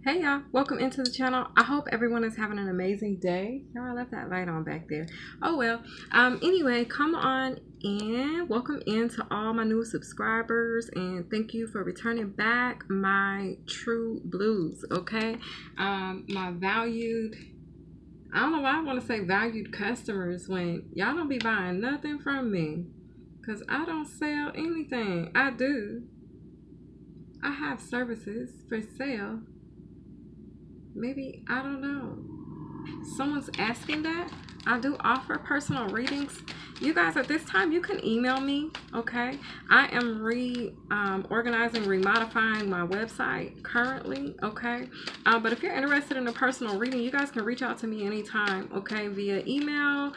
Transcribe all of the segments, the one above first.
Hey y'all, welcome into the channel. I hope everyone is having an amazing day. Y'all, I left that light on back there. Oh well. Anyway, come on in. Welcome in to all my new subscribers, and thank you for returning back, my true blues. Okay, my valued. I don't know why I want to say valued customers when y'all don't be buying nothing from me, cause I don't sell anything. I do. I have services for sale. Maybe, I don't know. Someone's asking that. I do offer personal readings. You guys, at this time, you can email me, okay? I am organizing, remodifying my website currently, okay? But if you're interested in a personal reading, you guys can reach out to me anytime, okay? Via email.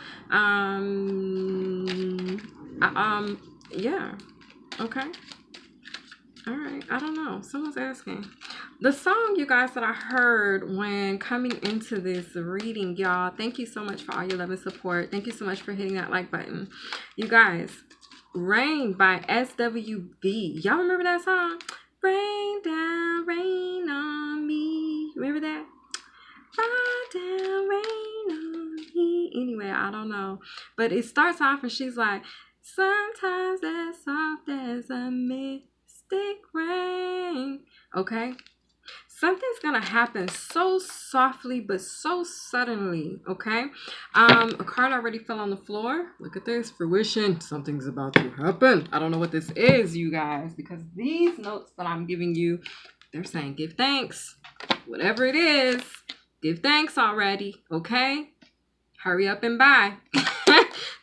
Yeah, okay. All right, I don't know. Someone's asking. The song, you guys, that I heard when coming into this reading, y'all, thank you so much for all your love and support. Thank you so much for hitting that like button. You guys, Rain by SWV. Y'all remember that song? Rain down, rain on me. Remember that? Rain down, rain on me. Anyway, I don't know. But it starts off and she's like, sometimes as soft as a mystic rain. Okay? Something's gonna happen so softly but so suddenly, okay? A card already fell on the floor. Look at this, fruition. Something's about to happen. I don't know what this is, you guys, because these notes that I'm giving you, they're saying give thanks. Whatever it is, give thanks already, okay? Hurry up and buy.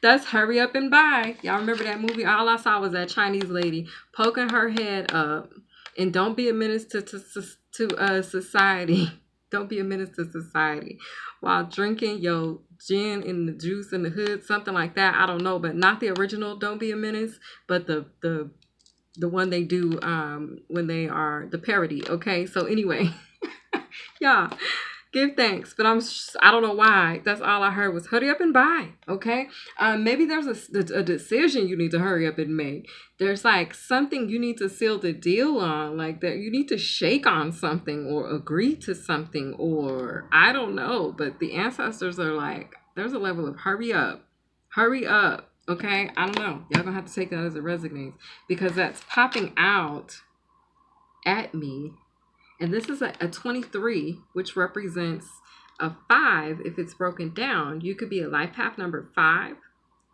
That's hurry up and buy. Y'all remember that movie? All I saw was that Chinese lady poking her head up. And don't be a menace to society. Don't be a menace to society while drinking your gin and the juice in the hood, something like that. I don't know, but not the original Don't Be a Menace, but the one they do when they are the parody. Okay, so anyway, yeah. Give thanks, but I don't know why. That's all I heard was hurry up and buy, okay? Maybe there's a decision you need to hurry up and make. There's like something you need to seal the deal on, like that you need to shake on something or agree to something, or I don't know. But the ancestors are like, there's a level of hurry up, okay? I don't know. Y'all gonna have to take that as it resonates because that's popping out at me. And this is a 23, which represents a 5 if it's broken down. You could be a life path number 5,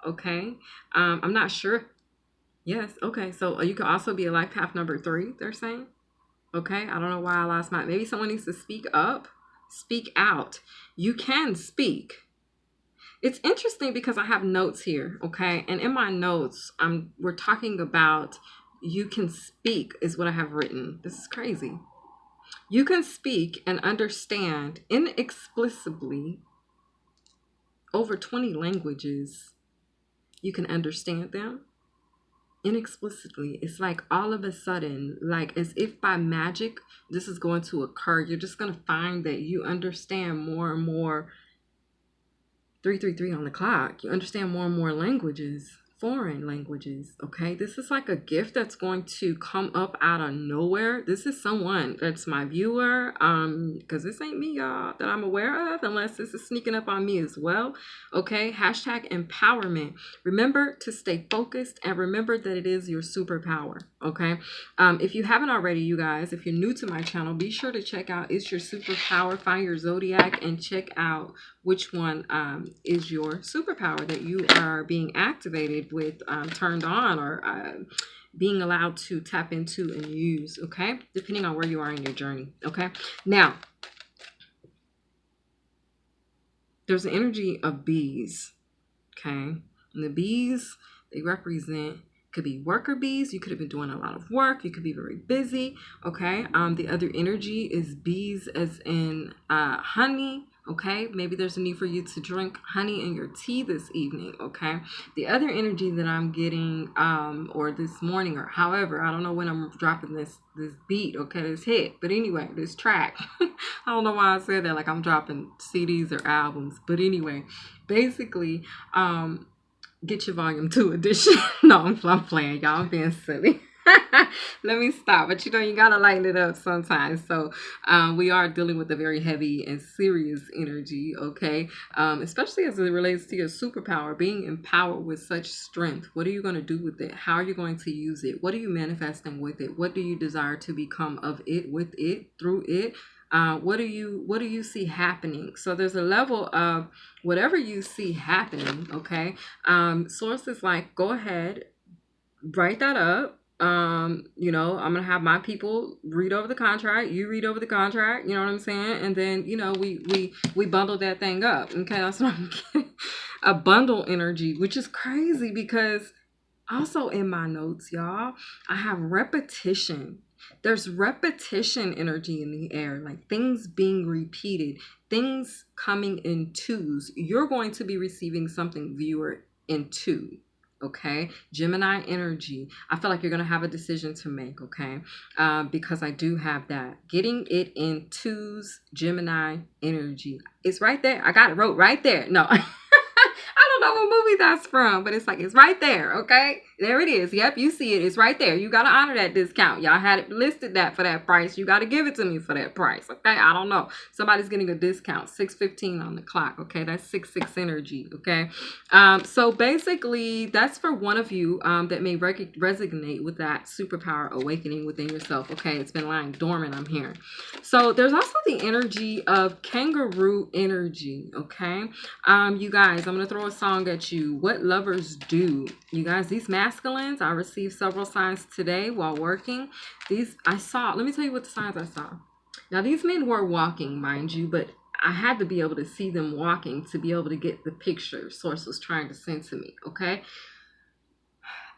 okay? I'm not sure. Yes, okay. So you could also be a life path number 3, they're saying. Okay, I don't know why I lost my... Maybe someone needs to speak up, speak out. You can speak. It's interesting because I have notes here, okay? And in my notes, we're talking about you can speak is what I have written. This is crazy. You can speak and understand inexplicably over 20 languages. You can understand them inexplicably. It's like all of a sudden, like as if by magic, this is going to occur. You're just going to find that you understand more and more. 333 on the clock. You understand more and more languages. Foreign languages, okay? This is like a gift that's going to come up out of nowhere. This is someone that's my viewer, because this ain't me, y'all, that I'm aware of, unless this is sneaking up on me as well, okay? Hashtag empowerment. Remember to stay focused and remember that it is your superpower, okay? If you haven't already, you guys, if you're new to my channel, be sure to check out It's Your Superpower, find your zodiac, and check out which one is your superpower that you are being activated with, turned on, or being allowed to tap into and use, okay? Depending on where you are in your journey, okay? Now, there's an energy of bees, okay? And the bees, they represent, could be worker bees. You could have been doing a lot of work. You could be very busy, okay? The other energy is bees as in honey, okay? Maybe there's a need for you to drink honey in your tea this evening, okay? The other energy that I'm getting, or this morning, or however, I don't know when I'm dropping this beat, okay, this hit, but anyway, this track. I don't know why I said that, like I'm dropping CDs or albums, but anyway, basically, get your volume 2 edition. No, I'm playing, y'all. I'm being silly. Let me stop. But you know, you gotta lighten it up sometimes. So we are dealing with a very heavy and serious energy, okay? Especially as it relates to your superpower, being empowered with such strength. What are you going to do with it? How are you going to use it? What are you manifesting with it? What do you desire to become of it, with it, through it? What do you see happening? So there's a level of whatever you see happening, okay? Sources like, go ahead, write that up. I'm gonna have my people read over the contract, you read over the contract, you know what I'm saying? And then, we bundle that thing up. Okay, that's what I'm getting. A bundle energy, which is crazy because also in my notes, y'all, I have repetition. There's repetition energy in the air, like things being repeated, things coming in twos. You're going to be receiving something, viewer, in two. Okay, Gemini energy. I feel like you're gonna have a decision to make. Okay, because I do have that. Getting it in twos, Gemini energy. It's right there. I got it wrote right there. No. I don't know what movie that's from, but it's like, it's right there. Okay, there it is. Yep, you see it. It's right there. You got to honor that discount. Y'all had it listed that for that price. You got to give it to me for that price. Okay, I don't know. Somebody's getting a discount. 6:15 on the clock. Okay, that's 6/6 energy. Okay, so basically that's for one of you that may resonate with that superpower awakening within yourself. Okay, it's been lying dormant, I'm hearing. So there's also the energy of kangaroo energy. Okay, you guys, I'm gonna throw a song at you. What lovers do. You guys, these masculines, I received several signs today while working. Let me tell you what the signs I saw. Now, these men were walking, mind you, but I had to be able to see them walking to be able to get the picture Source was trying to send to me, okay?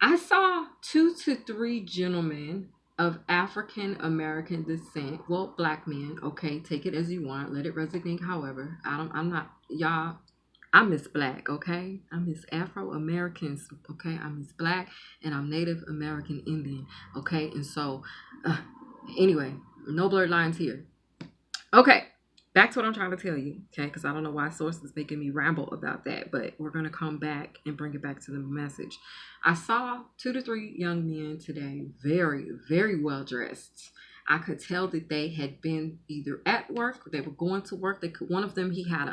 I saw 2 to 3 gentlemen of African American descent. Well, black men, okay, take it as you want. Let it resonate however. I'm not, y'all, I'm Miss Black, okay? I'm Miss Afro-Americans, okay? I'm Miss Black, and I'm Native American Indian, okay? And so, anyway, no blurred lines here. Okay, back to what I'm trying to tell you, okay? Because I don't know why Source is making me ramble about that, but we're going to come back and bring it back to the message. I saw 2 to 3 young men today, very, very well dressed. I could tell that they had been either at work or they were going to work. One of them, he had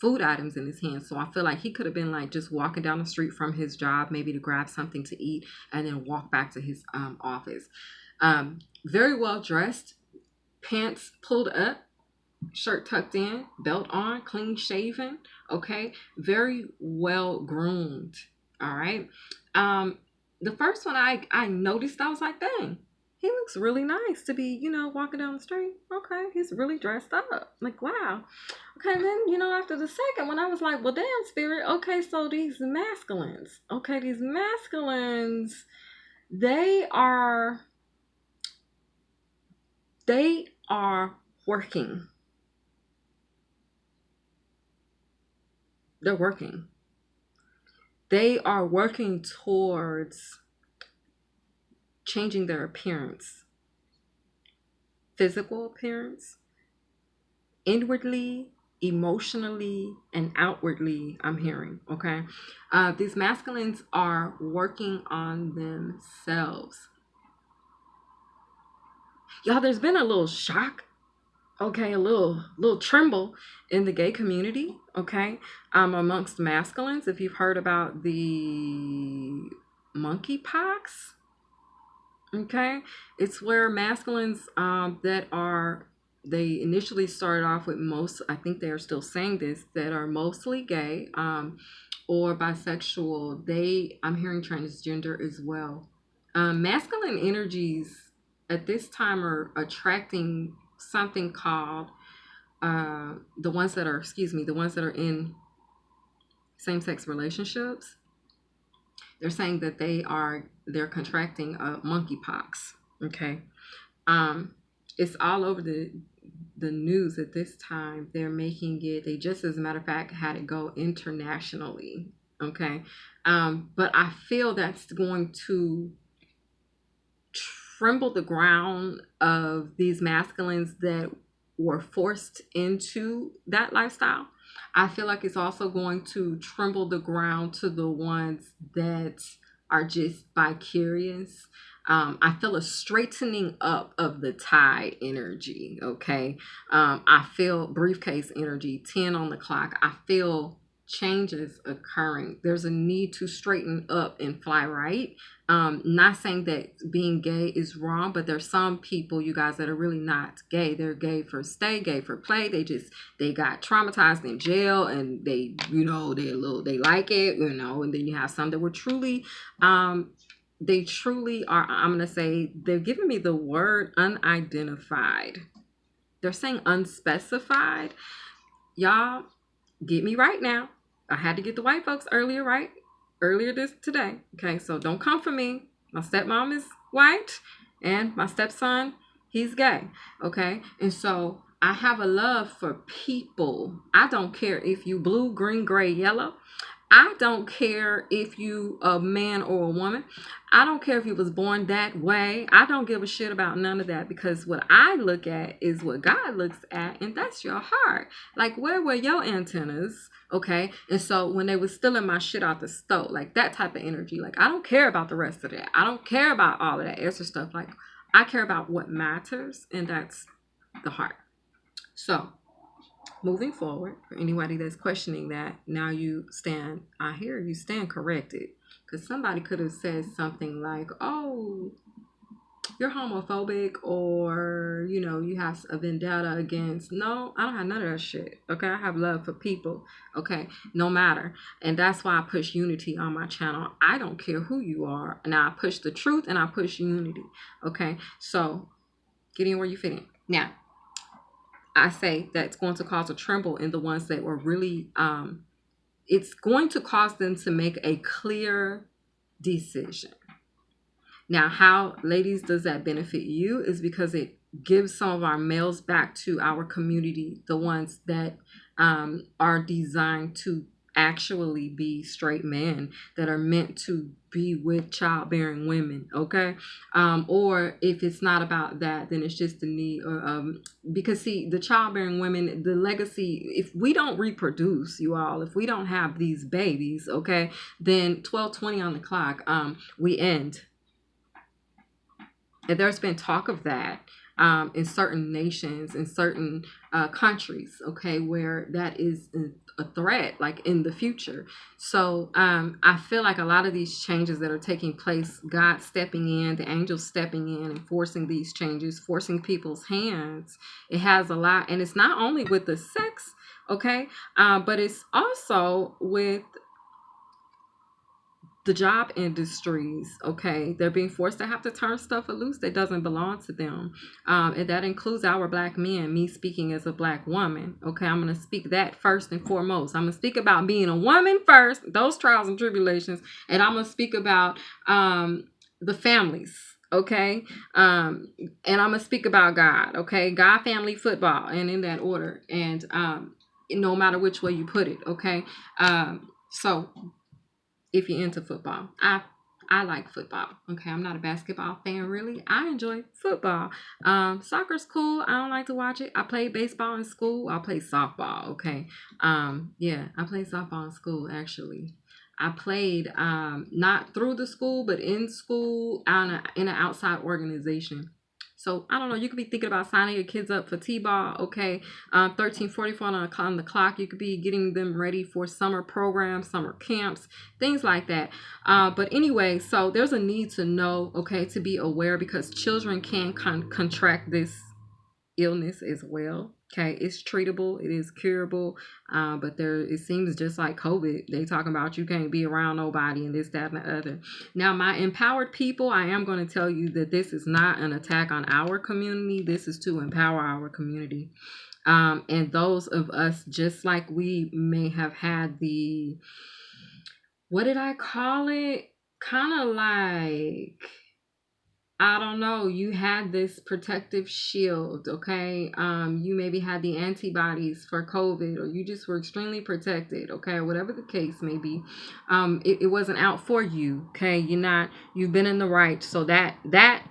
food items in his hand. So I feel like he could have been like just walking down the street from his job, maybe to grab something to eat and then walk back to his office. Very well dressed, pants pulled up, shirt tucked in, belt on, clean shaven. Okay, very well groomed. All right. The first one I noticed, I was like, dang, he looks really nice to be, walking down the street. Okay, he's really dressed up. Like, wow. Okay, then, after the second one, I was like, well, damn, Spirit. Okay, so these masculines. Okay, these masculines, they are working. They're working. They are working towards changing their appearance, physical appearance, inwardly, emotionally, and outwardly, I'm hearing, okay? These masculines are working on themselves. Y'all, there's been a little shock, okay, a little tremble in the gay community, okay, amongst masculines. If you've heard about the monkeypox, okay, it's where masculines they initially started off with I think they are still saying this, that are mostly gay or bisexual. I'm hearing transgender as well. Masculine energies at this time are attracting something called the ones that are in same-sex relationships. They're saying that they're contracting monkeypox. Okay, it's all over the news at this time. They're making it. They just, as a matter of fact, had it go internationally. Okay, but I feel that's going to tremble the ground of these masculines that were forced into that lifestyle. I feel like it's also going to tremble the ground to the ones that are just vicarious. I feel a straightening up of the tide energy. Okay. I feel briefcase energy, 10 on the clock. I feel changes occurring. There's a need to straighten up and fly right. Not saying that being gay is wrong, but there's some people, you guys, that are really not gay. They're gay for stay, gay for play. They got traumatized in jail, and they like it, and then you have some that were truly, they truly are, I'm going to say, they're giving me the word unidentified. They're saying unspecified. Y'all, get me right now. I had to get the white folks earlier today. Okay, so don't come for me. My stepmom is white and my stepson, he's gay. Okay, and so I have a love for people. I don't care if you blue, green, gray, yellow. I don't care if you a man or a woman. I don't care if you was born that way. I don't give a shit about none of that, because what I look at is what God looks at, and that's your heart. Like, where were your antennas? Okay. And so when they was stealing my shit out the stove, like that type of energy, like I don't care about the rest of that. I don't care about all of that extra stuff. Like, I care about what matters, and that's the heart. So moving forward, for anybody that's questioning that, now you stand, I hear you stand corrected. Because somebody could have said something like, oh, you're homophobic, or, you have a vendetta against. No, I don't have none of that shit. Okay, I have love for people. Okay, no matter. And that's why I push unity on my channel. I don't care who you are. Now, I push the truth and I push unity. Okay, so get in where you fit in. Now, I say that's going to cause a tremble in the ones that were really, it's going to cause them to make a clear decision. Now, how, ladies, does that benefit you is because it gives some of our males back to our community, the ones that are designed to actually be straight men that are meant to be with childbearing women. Okay. Or if it's not about that, then it's just the need, because see, the childbearing women, the legacy, if we don't reproduce, you all, if we don't have these babies, okay, then 12:20 on the clock, we end. And there's been talk of that in certain nations, in certain countries, okay, where that is a threat, like in the future. So I feel like a lot of these changes that are taking place, God stepping in, the angels stepping in and forcing these changes, forcing people's hands, it has a lot. And it's not only with the sex, okay, but it's also with the job industries. Okay, they're being forced to have to turn stuff loose that doesn't belong to them, and that includes our black men. Me speaking as a black woman, okay, I'm going to speak that first and foremost. I'm going to speak about being a woman first, those trials and tribulations, and I'm going to speak about the families, okay, and I'm going to speak about God, okay, God, family, football, and in that order, and no matter which way you put it, okay. So if you're into football, I like football. Okay, I'm not a basketball fan really. I enjoy football. Soccer's cool. I don't like to watch it. I played baseball in school. I played softball. Okay. Yeah, I played softball in school actually. I played not through the school, but in school in an outside organization. So I don't know, you could be thinking about signing your kids up for T-ball, okay, 13:44 on the clock. You could be getting them ready for summer programs, summer camps, things like that. But anyway, so there's a need to know, okay, to be aware, because children can contract this illness as well. Okay, it's treatable, it is curable, but it seems just like COVID. They talking about you can't be around nobody and this, that, and the other. Now, my empowered people, I am going to tell you that this is not an attack on our community. This is to empower our community. And those of us, just like we may have had the, what did I call it? Kind of like, I don't know, you had this protective shield, okay? You maybe had the antibodies for COVID, or you just were extremely protected, okay? Whatever the case may be. It wasn't out for you, okay? You've been in the right. So that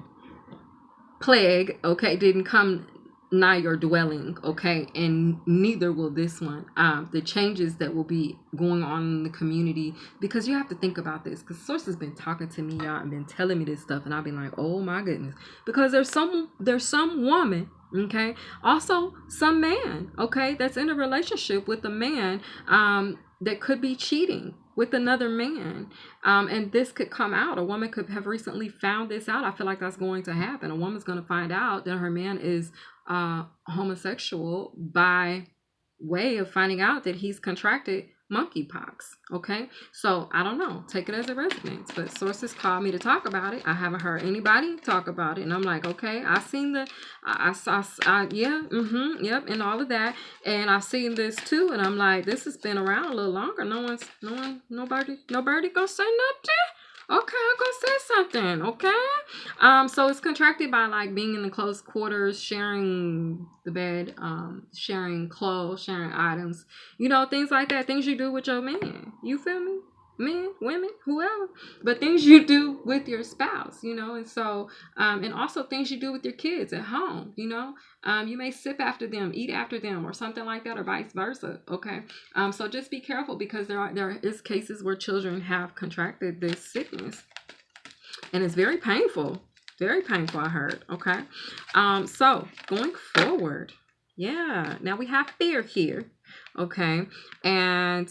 plague, okay, didn't come nigh your dwelling, okay, and neither will this one. The changes that will be going on in the community, because you have to think about this, because source has been talking to me, y'all, and been telling me this stuff, and I've been like, oh my goodness, because there's some woman, okay, also some man, okay, that's in a relationship with a man that could be cheating with another man, and this could come out. A woman could have recently found this out. I feel like that's going to happen. A woman's going to find out that her man is homosexual by way of finding out that he's contracted monkeypox. Okay, so I don't know, take it as it resonates, but sources called me to talk about it. I haven't heard anybody talk about it, and I'm like, okay, I seen the I saw yeah, yep, and all of that, and I've seen this too, and I'm like, this has been around a little longer. Nobody gonna say nothing. Okay, I'm gonna say something. Okay, so it's contracted by like being in the close quarters, sharing the bed, sharing clothes, sharing items, you know, things like that. Things you do with your man. You feel me? Men, women, whoever, but things you do with your spouse, you know, and so, and also things you do with your kids at home, you know, you may sip after them, eat after them, or something like that, or vice versa. Okay, so just be careful, because there is cases where children have contracted this sickness, and it's very painful, I heard. Okay, so going forward, yeah, now we have fear here. Okay, and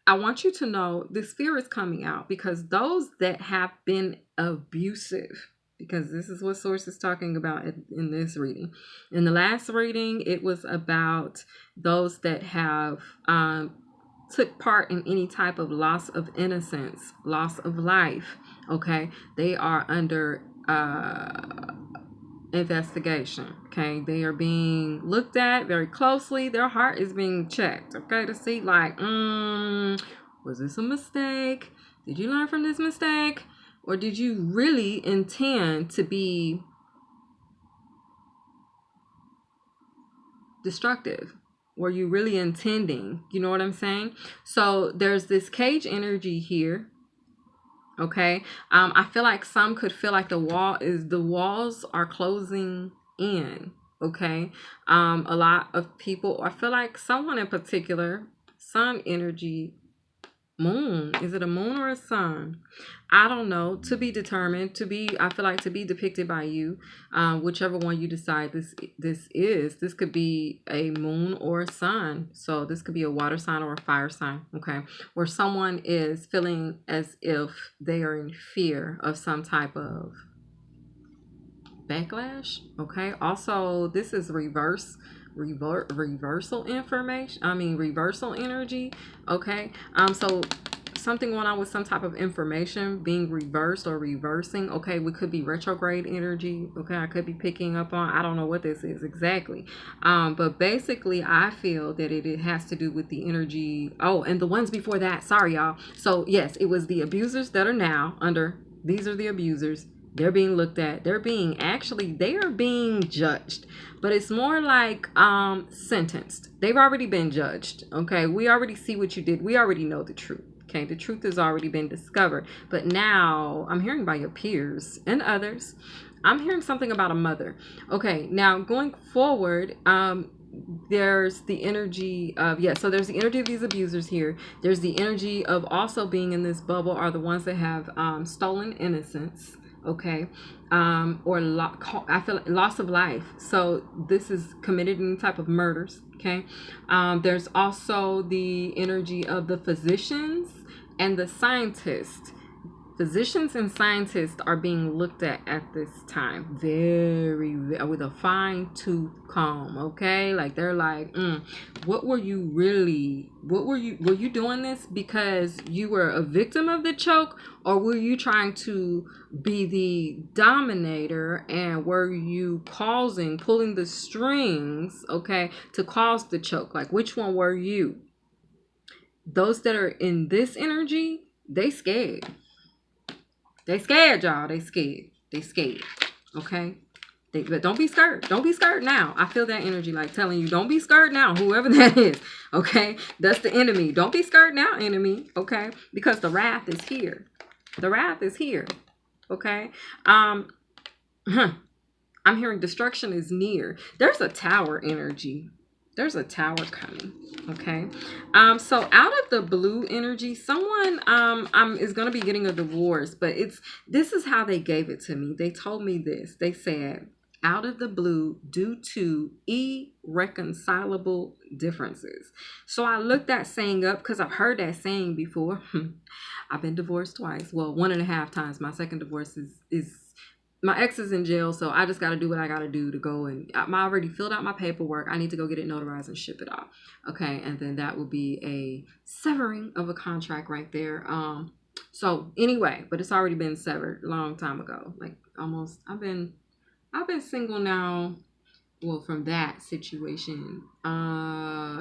I want you to know this fear is coming out because those that have been abusive, because this is what source is talking about in this reading. In the last reading, it was about those that have took part in any type of loss of innocence, loss of life. Okay, they are under investigation. Okay, they are being looked at very closely. Their heart is being checked, okay, to see like, was this a mistake? Did you learn from this mistake, or did you really intend to be destructive? Were you really intending? You know what I'm saying? So there's this cage energy here. Okay, I feel like some could feel like the walls are closing in. Okay, a lot of people, I feel like someone in particular, sun energy, moon, is it a moon or a sun? I don't know, to be determined, I feel like to be depicted by you, whichever one you decide this could be a moon or a sun. So this could be a water sign or a fire sign. Okay, where someone is feeling as if they are in fear of some type of backlash. Okay, also this is reversal information, reversal energy. Okay, so something going on with some type of information being reversed or reversing. Okay, we could be retrograde energy. Okay, I could be picking up on, I don't know what this is exactly, but basically I feel that it has to do with the energy. Oh, and the ones before that, sorry y'all. So yes, it was the abusers that are now under, these are the abusers. They're being looked at. They are being judged, but it's more like sentenced. They've already been judged. Okay, we already see what you did. We already know the truth. Okay, the truth has already been discovered. But now I'm hearing by your peers and others, I'm hearing something about a mother. Okay, now going forward, there's the energy of, so there's the energy of these abusers here. There's the energy of also being in this bubble are the ones that have stolen innocence. Okay, or I feel like loss of life. So this is committed in type of murders. Okay, there's also the energy of the physicians and the scientists. Physicians and scientists are being looked at this time very with a fine-tooth comb. Okay, like they're like, were you doing this because you were a victim of the choke, or were you trying to be the dominator, and were you pulling the strings, okay, to cause the choke? Like, which one were you? Those that are in this energy, they scared. They scared, y'all. They scared. Okay? But don't be scared. Don't be scared now. I feel that energy like telling you, don't be scared now, whoever that is. Okay? That's the enemy. Don't be scared now, enemy. Okay? Because the wrath is here. The wrath is here. Okay? I'm hearing destruction is near. There's a tower energy. There's a tower coming. Okay. So out of the blue energy, someone is gonna be getting a divorce, but this is how they gave it to me. They told me this. They said, out of the blue, due to irreconcilable differences. So I looked that saying up because I've heard that saying before. I've been divorced twice. Well, 1.5 times. My second divorce is my ex is in jail, so I just got to do what I got to do to go, and I already filled out my paperwork. I need to go get it notarized and ship it off. Okay, and then that will be a severing of a contract right there. So anyway, but it's already been severed a long time ago. Like almost, I've been single now. Well, from that situation,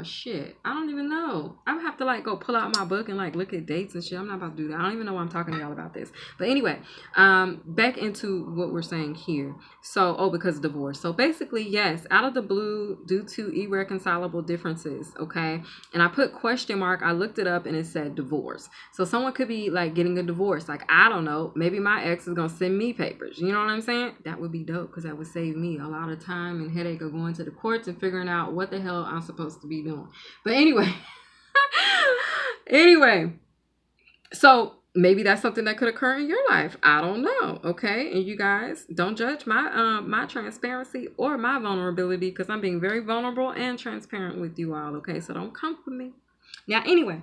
shit, I don't even know. I would have to like go pull out my book and like look at dates and shit. I'm not about to do that. I don't even know why I'm talking to y'all about this. But anyway, back into what we're saying here. So, because of divorce. So basically, yes, out of the blue, due to irreconcilable differences, okay? And I put question mark. I looked it up and it said divorce. So someone could be like getting a divorce. Like, I don't know. Maybe my ex is going to send me papers. You know what I'm saying? That would be dope because that would save me a lot of time and headache of going to the courts and figuring out what the hell I'm supposed to be doing. But anyway, so maybe that's something that could occur in your life. I don't know. Okay. And you guys don't judge my transparency or my vulnerability because I'm being very vulnerable and transparent with you all. Okay. So don't come for me. Now, anyway,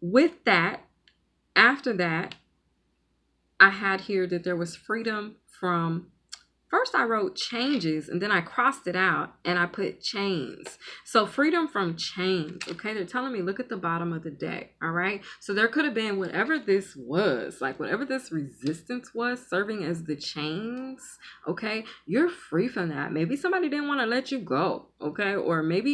with that, after that, I had here that there was freedom from. First, I wrote changes and then I crossed it out and I put chains. So freedom from chains. Okay. They're telling me, look at the bottom of the deck. All right. So there could have been whatever this was, like whatever this resistance was serving as the chains. Okay. You're free from that. Maybe somebody didn't want to let you go. Okay. Or maybe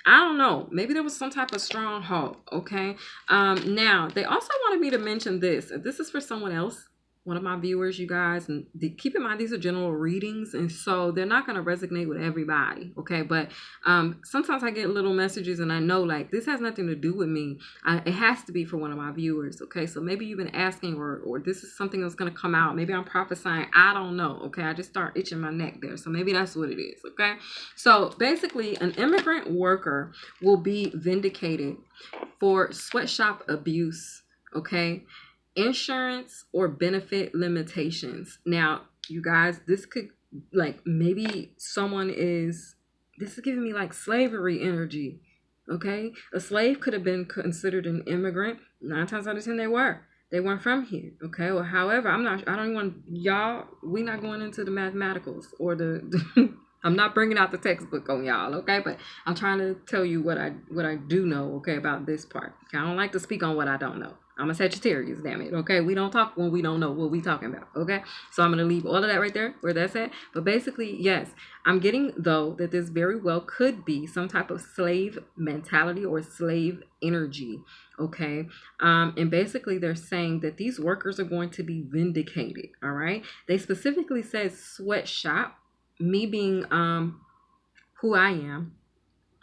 I don't know. Maybe there was some type of stronghold. Okay. Now they also wanted me to mention this. This is for someone else. One of my viewers, you guys, and keep in mind these are general readings, and so they're not going to resonate with everybody, okay? But sometimes I get little messages, and I know like this has nothing to do with me. It has to be for one of my viewers, okay? So maybe you've been asking, or this is something that's going to come out. Maybe I'm prophesying. I don't know, okay? I just start itching my neck there, so maybe that's what it is, okay? So basically, an immigrant worker will be vindicated for sweatshop abuse, okay? Insurance or benefit limitations. Now, you guys, this could like maybe this is giving me like slavery energy. Okay. A slave could have been considered an immigrant. 9 times out of 10 they weren't from here. Okay. Or however, I don't even want y'all, we're not going into the mathematicals or the I'm not bringing out the textbook on y'all, okay? But I'm trying to tell you what I do know, okay, about this part. Okay? I don't like to speak on what I don't know. I'm a Sagittarius, damn it, okay? We don't talk when we don't know what we talking about, okay? So I'm going to leave all of that right there where that's at. But basically, yes, I'm getting, though, that this very well could be some type of slave mentality or slave energy, okay? And basically, they're saying that these workers are going to be vindicated, all right? They specifically said sweatshop. Me being who I am,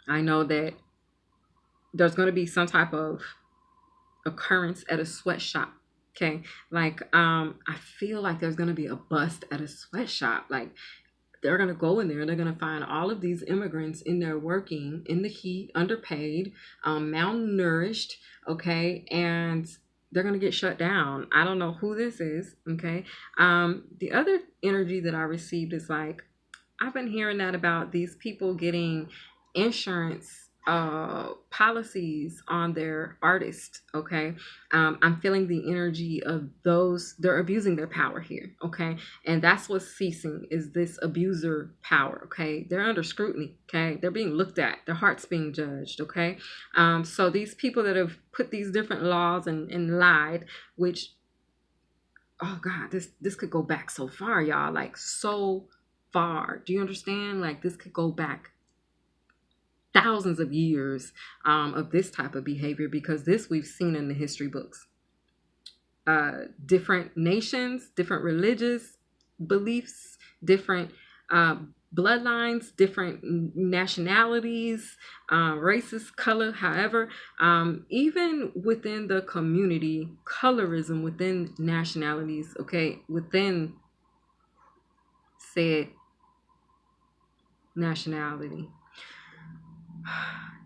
I know that there's going to be some type of occurrence at a sweatshop. Okay. Like, I feel like there's going to be a bust at a sweatshop. Like, they're going to go in there and they're going to find all of these immigrants in there working in the heat, underpaid, malnourished. Okay. And they're going to get shut down. I don't know who this is. Okay. The other energy that I received is like, I've been hearing that about these people getting insurance policies on their artists, okay? I'm feeling the energy of those, they're abusing their power here, okay? And that's what's ceasing, is this abuser power, okay? They're under scrutiny, okay? They're being looked at, their heart's being judged, okay? So these people that have put these different laws and lied, which, oh God, this could go back so far, y'all, like so far. Do you understand? Like this could go back thousands of years of this type of behavior, because this we've seen in the history books. Different nations, different religious beliefs, different bloodlines, different nationalities, races, color, however, even within the community, colorism within nationalities, okay, within said nationality.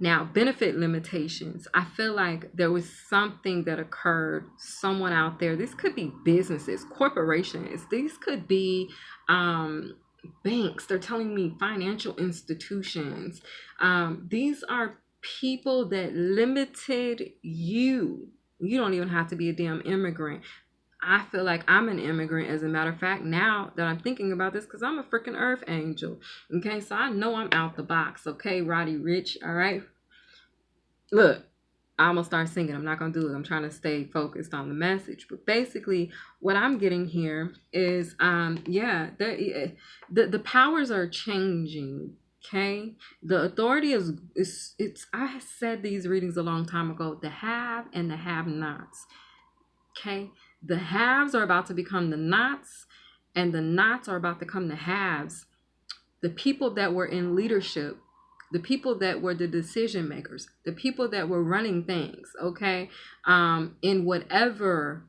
Now, benefit limitations. I feel like there was something that occurred, someone out there. This could be businesses, corporations. These could be banks. They're telling me financial institutions. These are people that limited you. You don't even have to be a damn immigrant. I feel like I'm an immigrant, as a matter of fact, now that I'm thinking about this, because I'm a freaking earth angel. Okay, so I know I'm out the box. Okay, Roddy Rich. All right. Look, I almost start singing. I'm not going to do it. I'm trying to stay focused on the message. But basically, what I'm getting here is, the powers are changing. Okay, the authority is I said these readings a long time ago. The have and the have-nots. Okay, the haves are about to become the nots, and the nots are about to become the haves. The people that were in leadership, the people that were the decision makers, the people that were running things, okay, in whatever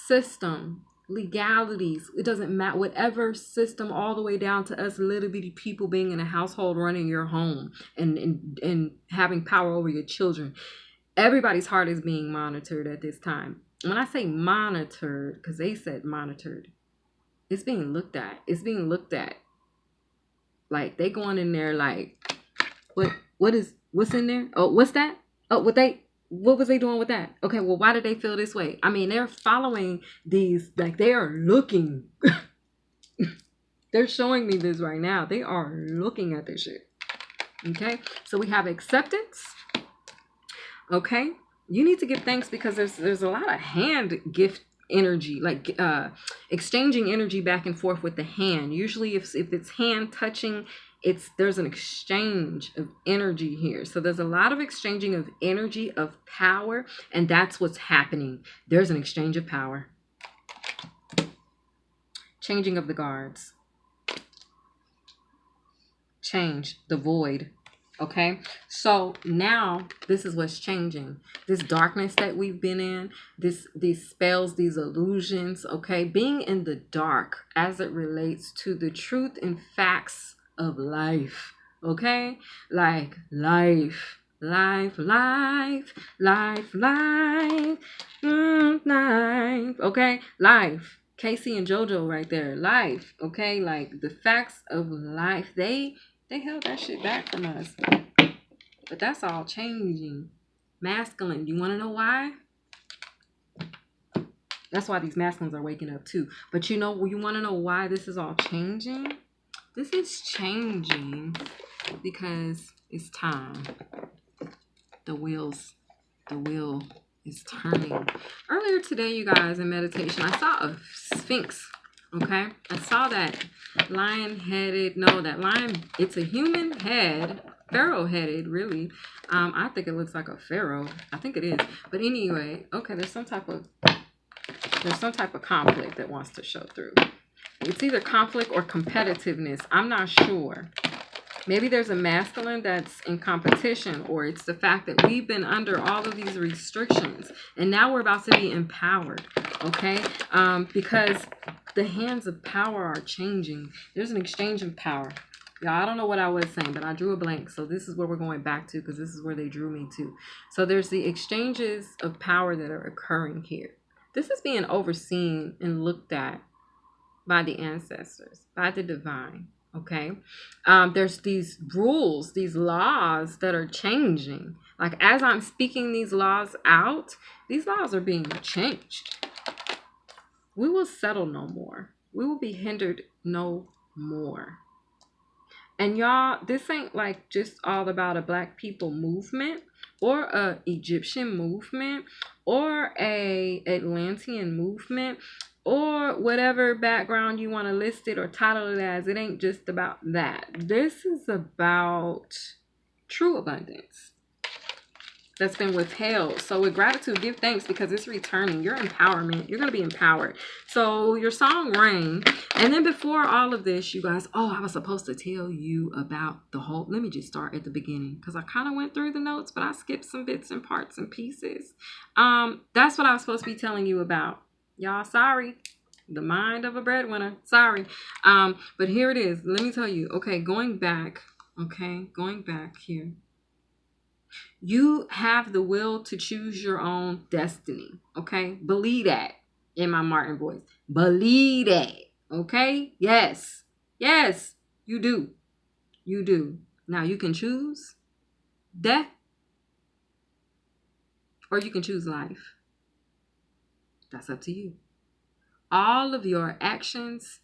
system, legalities, it doesn't matter, whatever system, all the way down to us little bitty people being in a household, running your home and having power over your children. Everybody's heart is being monitored at this time. When I say monitored, because they said monitored, it's being looked at. It's being looked at. Like, they going in there like, what's in there? Oh, what's that? Oh, what was they doing with that? Okay, well, why did they feel this way? I mean, they're following these, like, they are looking. They're showing me this right now. They are looking at this shit. Okay, so we have acceptance. Okay, you need to give thanks because there's a lot of hand gift energy, like exchanging energy back and forth with the hand. Usually if it's hand touching, there's an exchange of energy here. So there's a lot of exchanging of energy, of power, and that's what's happening. There's an exchange of power. Changing of the guards. Change, the void. Okay, so now this is what's changing. This darkness that we've been in, these spells, these illusions, okay, being in the dark as it relates to the truth and facts of life, okay, like life, life, okay, life. Casey and JoJo right there, life, okay, like the facts of life. They held that shit back from us. But that's all changing. Masculine. You want to know why? That's why these masculines are waking up too. But you want to know why this is all changing? This is changing because it's time. The wheel is turning. Earlier today, you guys, in meditation, I saw a sphinx. Okay, I saw that lion-headed, that lion, it's a human head, pharaoh-headed, really. I think it looks like a pharaoh. I think it is. But anyway, okay, there's some type of conflict that wants to show through. It's either conflict or competitiveness. I'm not sure. Maybe there's a masculine that's in competition, or it's the fact that we've been under all of these restrictions and now we're about to be empowered, okay? Because the hands of power are changing. There's an exchange of power. Y'all, I don't know what I was saying, but I drew a blank. So this is where we're going back to, because this is where they drew me to. So there's the exchanges of power that are occurring here. This is being overseen and looked at by the ancestors, by the divine. Okay, there's these rules, these laws that are changing. Like, as I'm speaking these laws out, these laws are being changed. We will settle no more. We will be hindered no more. And y'all, this ain't like just all about a Black people movement or a Egyptian movement or a Atlantean movement, or whatever background you want to list it or title it as. It ain't just about that. This is about true abundance that's been withheld. So with gratitude, give thanks because it's returning. Your empowerment. You're going to be empowered. So your song rang. And then before all of this, you guys, I was supposed to tell you about the whole, let me just start at the beginning because I kind of went through the notes, but I skipped some bits and parts and pieces. That's what I was supposed to be telling you about. Y'all, sorry. The mind of a breadwinner. Sorry. But here it is. Let me tell you. Okay, going back here. You have the will to choose your own destiny. Okay? Believe that in my Martin voice. Believe that. Okay? Yes. Yes, you do. You do. Now you can choose death or you can choose life. That's up to you. All of your actions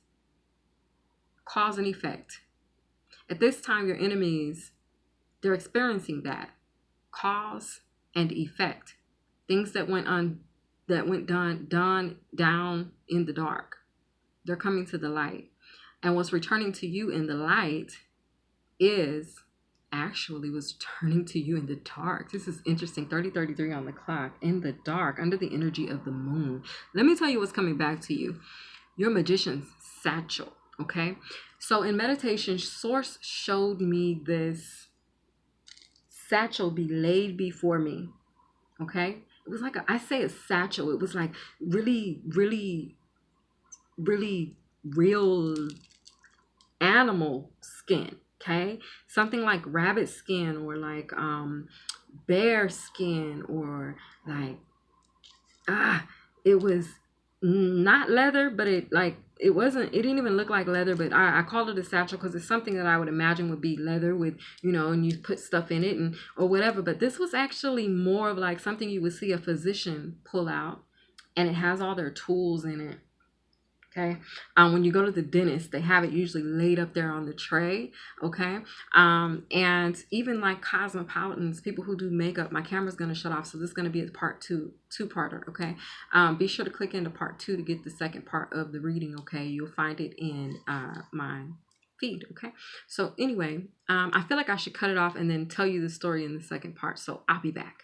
cause and effect. At this time, your enemies, they're experiencing that cause and effect. Things that went down in the dark. They're coming to the light. And what's returning to you in the light is actually was turning to you in the dark. This is interesting. 30:33 on the clock, in the dark, under the energy of the moon. Let me tell you what's coming back to you. Your magician's satchel. Okay, so in meditation, Source showed me this satchel be laid before me. Okay, it was like I say a satchel. It was like really real animal skin. Okay, something like rabbit skin or like bear skin or like it was not leather, but it didn't even look like leather, but I call it a satchel because it's something that I would imagine would be leather with, and you put stuff in it and or whatever. But this was actually more of like something you would see a physician pull out, and it has all their tools in it. Okay. When you go to the dentist, they have it usually laid up there on the tray. Okay. And even like cosmopolitans, people who do makeup, my camera's going to shut off. So this is going to be a two-parter. Okay. Be sure to click into part 2 to get the second part of the reading. Okay. You'll find it in my feed. Okay. So anyway, I feel like I should cut it off and then tell you the story in the second part. So I'll be back.